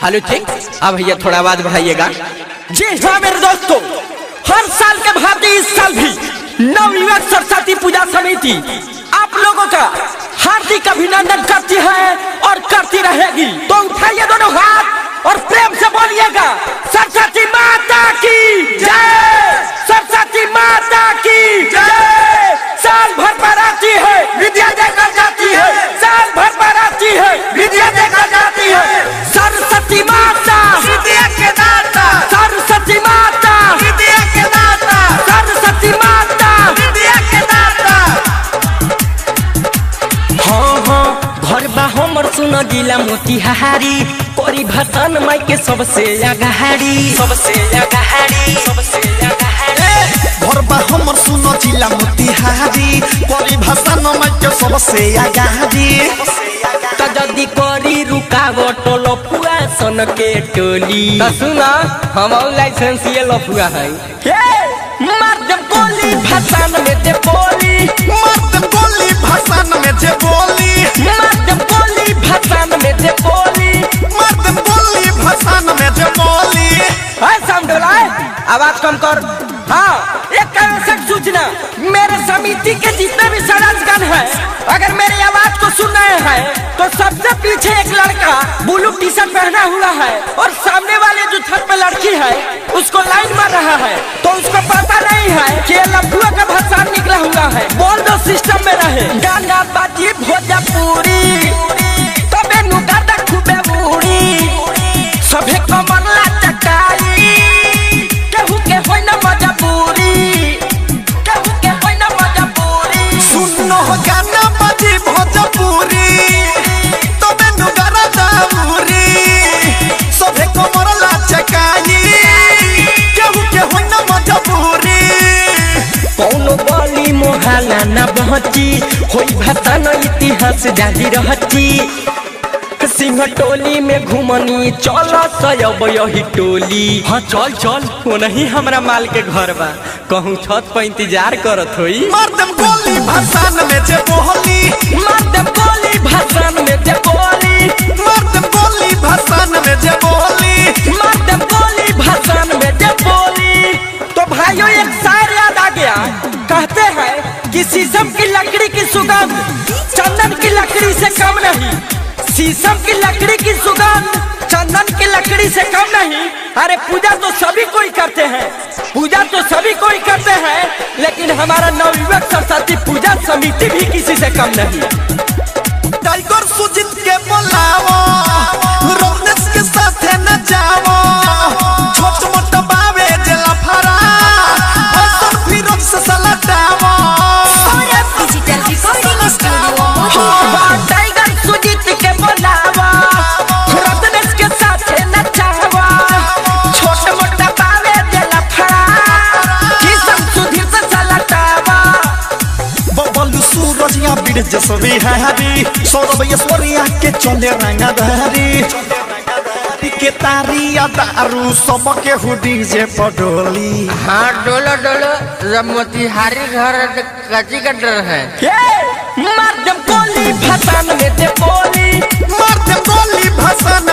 Hello ठीक। अब भैया थोड़ा आवाज बढ़ाइएगा। जी हाँ मेरे दोस्तों, हर साल के भांति इस साल भी नवयुवक सरस्वती पूजा समिति आप लोगों का हार्दिक अभिनंदन करती है और करती रहेगी। तो उठाइए दोनों हाथ और प्रेम से बोलिएगा सरस्वती माता की जय, सरस्वती माता की जय। साल भर पर आती है विद्या देकर जाती है, साल भर पर आती है विद्या देकर जाती है। सरस्वती माता विद्या के दाता, सरस्वती माता विद्या के दाता, सरस्वती माता विद्या के दाता। हाँ हाँ घर बा हमर सुन गिला मोतिहारी, कोरी भसान माई के सबसे अगाड़ी, सबसे अगाड़ी, सबसे अगाड़ी। घर बा हमर सुन जिला मोतिहारी, कोरी भसान माई के सबसे अगाड़ी। त जदी करी रुकावट लफुआ सन के टोली, त सुना हम लाइसेंस ये लफुआ है। मर्दम गोली भसान में जे बोली, मर्दम गोली भसान में जे बोली, मर्दम गोली भसान में जे बोली, मर्दम गोली भसान में जे बोली। है समझला, आवाज कम कर। हाँ एक आवश्यक सूचना, मेरे समिति के जितने भी सदस्यगण हैं, अगर मेरी आवाज को सुन रहे हैं तो सबसे पीछे एक लड़का ब्लू टी शर्ट पहना हुआ है और सामने वाले जो छत पे लड़की है उसको लाइन मार रहा है, तो उसको पता नहीं है कि लफुआ का भसान निकला हुआ है। बोल दो सिस्टम में रहे। गाना बाजी भोजपुरी तबे नुगादा खूबे बूढ़ी, सभे कमरला चटाई, केहू के होई ना मजबूरी, केहू के होई ना मजबूरी। सुनो गाना बाजी भोजपुरी तबे नुगारा दाऊरी, सभे कमरला चकाई, केहू के होई ना मजबूरी। कौनो गली मोहल्ला ना बहची, होई भसान इतिहास जारी रहती। सिंह टोली में घुमनी चल सयब यही टोली। हाँ चल चल, वो नहीं हमरा माल के घर बा, कहूँ छत पर इंतजार करत होई। मर्दम गोली भसान में जे बोली, मर्दम गोली भसान में जे बोली, मर्दम गोली भसान में जे बोली, मर्दम गोली भसान में जे बोली। तो भाइयों एक शायर याद आ गया, कहते हैं कि शीशम की लकड़ी की सुगंध चंदन की लकड़ी से कम नहीं, शीशम की लकड़ी की सुगंध चंदन की लकड़ी से कम नहीं। अरे पूजा तो सभी कोई करते हैं, पूजा तो सभी कोई करते हैं, लेकिन हमारा नवयुवक सरस्वती पूजा समिति भी किसी से कम नहीं। टाइगर सुजीत के बुलाओ, रोहनेस के साथ न जाओ, छोट मोट बावे जला फरा, हसन फिरोज से सलटाओ। Digital recording studio Tiger Sujit के बुलावा, रोहनेस के साथ न जाओ, छोट मोट बावे जला फरा, किसम सुधीर से सलटावा। बबलू सूरज या बीड़ जसवी हरी, सौरभ ऐश्वर्या के चले रंगधारी, के तारिया दारू सबके हुडी जे पडोली। हाँ डोलो डोलो, जब मोतिहारी घर कची का डर है। मर्दम गोली भसान में जे बोली, मर्दम गोली भसान